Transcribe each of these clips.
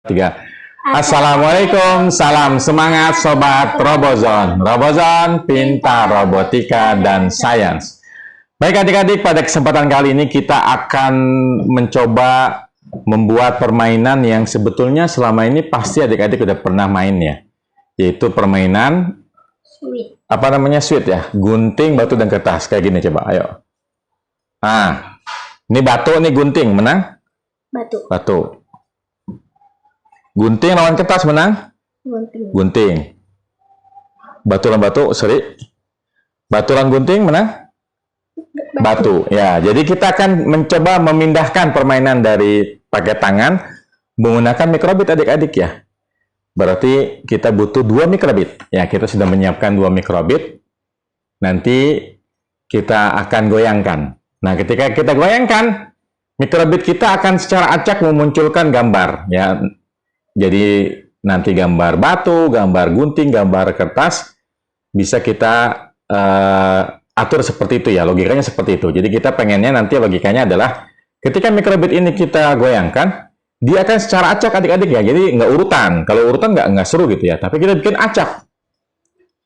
Tiga. Assalamualaikum, salam semangat Sobat Robozone. Robozone, pintar robotika dan sains. Baik adik-adik, pada kesempatan kali ini kita akan mencoba membuat permainan yang sebetulnya selama ini pasti adik-adik udah pernah main ya. Yaitu permainan, apa namanya, sweet ya, gunting, batu, dan kertas. Kayak gini coba, ayo. Nah, ini batu, ini gunting, menang? Batu. Batu. Gunting lawan kertas menang? Gunting. Batu lawan batu, sorry. Batu lawan gunting menang? Batu. Ya, jadi kita akan mencoba memindahkan permainan dari pakai tangan menggunakan mikrobit adik-adik ya. Berarti kita butuh 2 mikrobit. Ya, kita sudah menyiapkan 2 mikrobit. Nanti kita akan goyangkan. Nah, ketika kita goyangkan, mikrobit kita akan secara acak memunculkan gambar ya. Jadi nanti gambar batu, gambar gunting, gambar kertas bisa kita atur seperti itu ya, logikanya seperti itu. Jadi kita pengennya nanti logikanya adalah ketika mikrobit ini kita goyangkan, dia akan secara acak adik-adik ya. Jadi nggak urutan. Kalau urutan nggak seru gitu ya. Tapi kita bikin acak.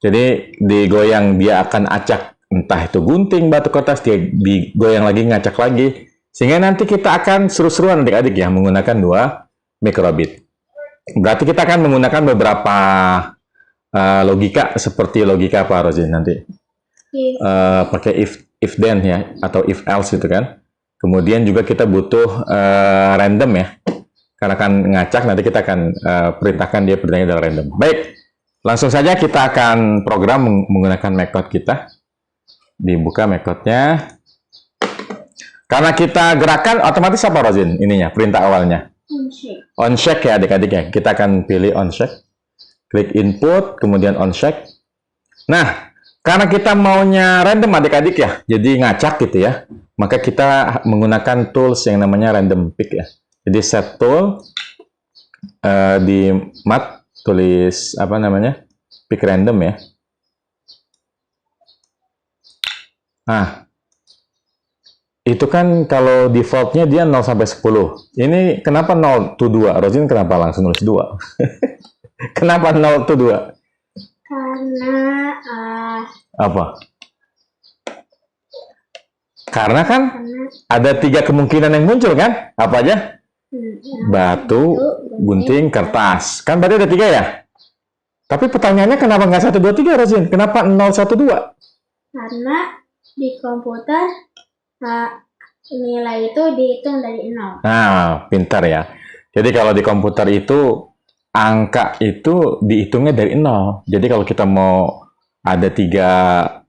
Jadi digoyang dia akan acak, entah itu gunting, batu, kertas, dia digoyang lagi, ngacak lagi. Sehingga nanti kita akan seru-seruan adik-adik ya menggunakan 2 mikrobit. Berarti kita akan menggunakan beberapa logika, seperti logika apa Rozin nanti? Pakai if then ya, atau if else gitu kan. Kemudian juga kita butuh random ya. Karena kan ngacak, nanti kita akan perintahkan dia perintahnya dari random. Baik, langsung saja kita akan program menggunakan metode kita. Dibuka metodenya. Karena kita gerakan, otomatis apa Rozin? Ininya, perintah awalnya. On check ya adik-adik ya. Kita akan pilih on check. Klik input, kemudian on check. Nah, karena kita maunya random adik-adik ya, jadi ngacak gitu ya, maka kita menggunakan tools yang namanya random pick ya. Jadi set tool, di mat tulis apa namanya, pick random ya. Nah, itu kan kalau defaultnya dia 0 sampai 10. Ini kenapa 0 to 2? Rozin kenapa langsung nulis 2? Kenapa 0 to 2? Karena apa? Karena kan ada 3 kemungkinan yang muncul kan? Apa aja? Batu, gunting, kertas. Kan berarti ada 3 ya? Tapi pertanyaannya kenapa nggak 1, 2, 3 Rozin? Kenapa 0, 1, 2? Karena di komputer nilai itu dihitung dari 0. Nah, pintar ya. Jadi kalau di komputer itu angka itu dihitungnya dari 0. Jadi kalau kita mau ada 3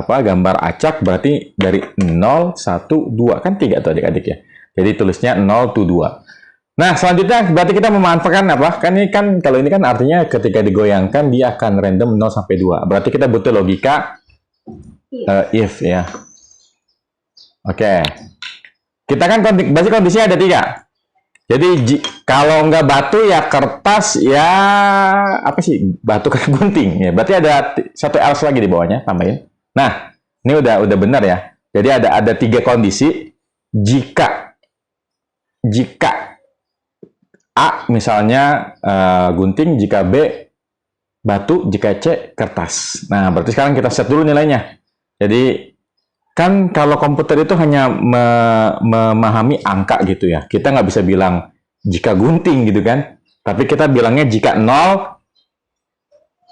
gambar acak, berarti dari 0, 1, 2 kan 3 tuh adik-adik ya. Jadi tulisnya 0 to 2. Nah, selanjutnya berarti kita memanfaatkan apa? Kan ini kan kalau ini kan artinya ketika digoyangkan dia akan random 0 sampai 2. Berarti kita butuh logika if ya. Oke, kita kan berarti kondisinya ada 3. Jadi kalau nggak batu ya kertas ya apa sih, batu kan gunting ya. Berarti ada 1 else lagi di bawahnya, tambahin. Nah, ini udah benar ya. Jadi ada 3 kondisi. Jika A misalnya gunting, jika B batu, jika C kertas. Nah, berarti sekarang kita set dulu nilainya. Jadi kan kalau komputer itu hanya memahami angka gitu ya. Kita nggak bisa bilang jika gunting gitu kan. Tapi kita bilangnya jika 0,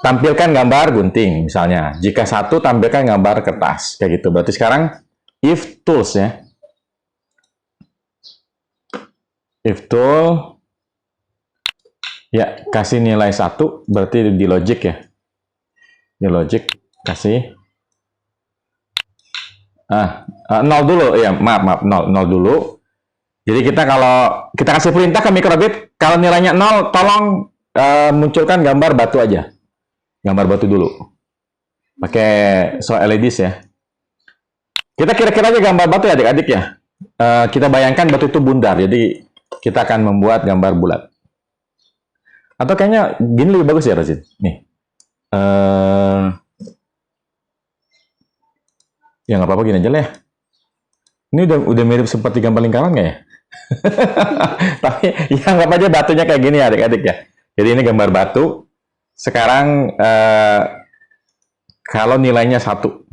tampilkan gambar gunting misalnya. Jika 1, tampilkan gambar kertas. Kayak gitu. Berarti sekarang if tools ya. If tool. Ya, kasih nilai 1. Berarti di logic ya. Di logic kasih 0 dulu ya, maaf 0 dulu. Jadi kita kalau kita kasih perintah ke mikrobit, kalau nilainya 0 tolong munculkan gambar batu aja, gambar batu dulu pakai LEDs ya. Kita kira-kira aja gambar batu ya adik-adik ya. Kita bayangkan batu itu bundar, jadi kita akan membuat gambar bulat. Atau kayaknya gini lebih bagus ya Rozin nih. Ya nggak apa-apa, gini aja lah ya. Ini udah mirip seperti gambar lingkaran nggak ya? Tapi ya anggap aja batunya kayak gini ya adik-adik ya. Jadi ini gambar batu. Sekarang kalau nilainya 1.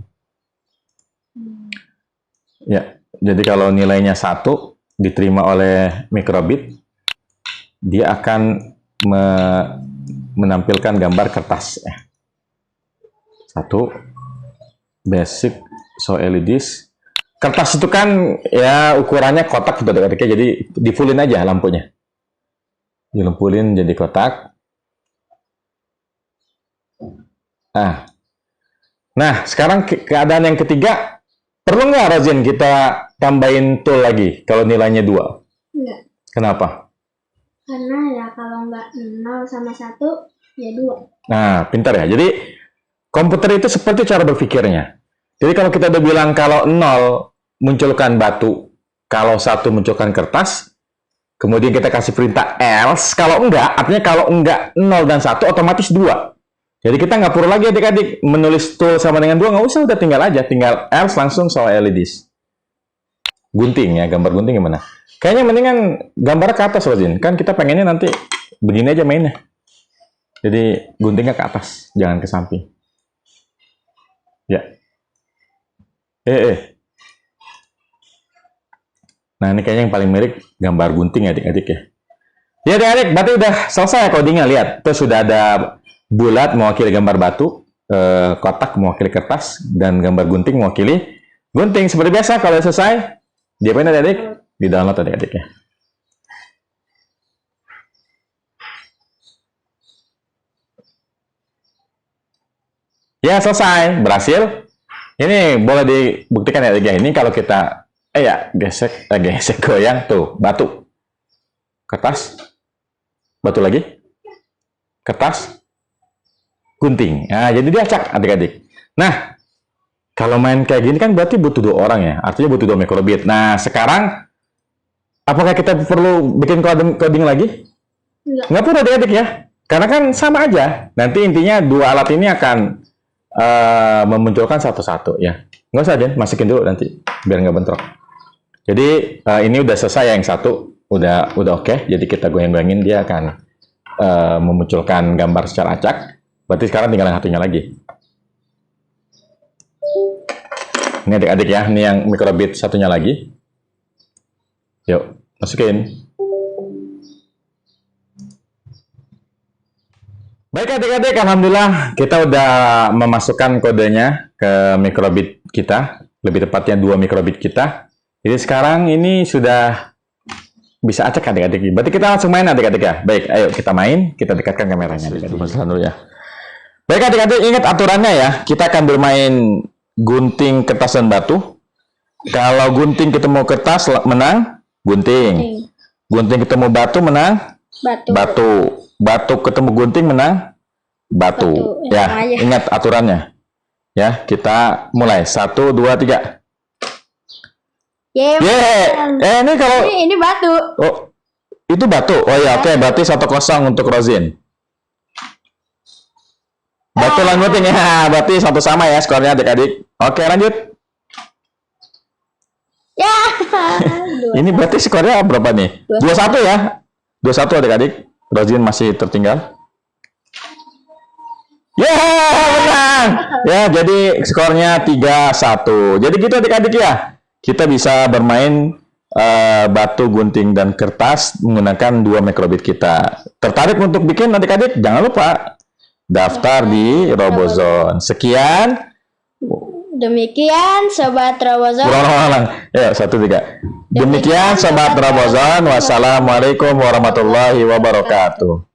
Ya, jadi kalau nilainya 1 diterima oleh mikrobit, dia akan menampilkan gambar kertas. 1 basic so LEDs. Kertas itu kan ya ukurannya kotak gitu adik-adik, jadi di fullin aja lampunya. Dilempulin jadi kotak. Nah, sekarang keadaan yang ketiga, perlu nggak Rozin kita tambahin tool lagi kalau nilainya 2? Enggak. Kenapa? Karena ya kalau nggak 0 sama 1, ya 2. Nah, pintar ya. Jadi komputer itu seperti cara berpikirnya. Jadi kalau kita udah bilang kalau 0 munculkan batu, kalau 1 munculkan kertas, kemudian kita kasih perintah else, kalau enggak, artinya kalau enggak 0 dan 1 otomatis 2. Jadi kita nggak perlu lagi adik-adik menulis tool sama dengan 2, nggak usah, udah tinggal aja, tinggal else langsung soal LEDs. Gunting ya, gambar gunting gimana? Kayaknya mendingan gambar ke atas Rozin, kan kita pengennya nanti begini aja mainnya. Jadi guntingnya ke atas, jangan ke samping. Ya. Nah, ini kayaknya yang paling mirip gambar gunting adik-adik ya. Ya adik-adik, berarti udah selesai codingnya, lihat. Terus sudah ada bulat mewakili gambar batu, kotak mewakili kertas, dan gambar gunting mewakili gunting. Seperti biasa, kalau selesai, diapain adik-adik? Di-download adik-adik ya. Ya, selesai. Berhasil. Ini boleh dibuktikan ya adik ya. Ini kalau kita gesek goyang tuh, batu. Kertas. Batu lagi. Kertas. Gunting. Nah, jadi dia acak adik-adik. Nah, kalau main kayak gini kan berarti butuh 2 orang ya. Artinya butuh 2 mikrobit. Nah, sekarang apakah kita perlu bikin coding lagi? Nggak perlu adik-adik ya. Karena kan sama aja. Nanti intinya 2 alat ini akan memunculkan satu-satu ya. Nggak usah deh, masukin dulu nanti biar nggak bentrok. Jadi ini udah selesai yang satu, udah oke. Jadi kita goyang-goyangin, dia akan memunculkan gambar secara acak. Berarti sekarang tinggal yang satunya lagi. Ini adik-adik ya, ini yang mikrobit satunya lagi. Yuk, masukin. Baik adik-adik, alhamdulillah kita udah memasukkan kodenya ke mikrobit kita, lebih tepatnya 2 mikrobit kita. Jadi sekarang ini sudah bisa acak adik-adik. Berarti kita langsung main adik-adik ya. Baik, ayo kita main, kita dekatkan kameranya. Dulu ya. Baik adik-adik, ingat aturannya ya. Kita akan bermain gunting, kertas, dan batu. Kalau gunting ketemu kertas menang, gunting. Gunting ketemu batu menang, batu. Batu ketemu gunting menang, batu. Ya, ingat aturannya. Ya, kita mulai. 1, 2, 3. Ini kalau ini batu. Oh, itu batu. Oh ya, oke. Berarti 1-0 untuk Rozin. Batu lawan gunting ya. Berarti 1 sama ya skornya adik-adik. Oke, lanjut. Ya. Ini berarti skornya berapa nih? 2-1 ya. 2-1 adik-adik. Rozin masih tertinggal. Menang. Ya, jadi skornya 3-1. Jadi gitu adik-adik ya. Kita bisa bermain batu, gunting, dan kertas menggunakan 2 mikrobit kita. Tertarik untuk bikin adik-adik? Jangan lupa daftar di Robozone. Sekian. Demikian Sobat Robozone. Ulang. Ya, 1, 3. Demikian Sobat Robozone. Wassalamualaikum warahmatullahi wabarakatuh.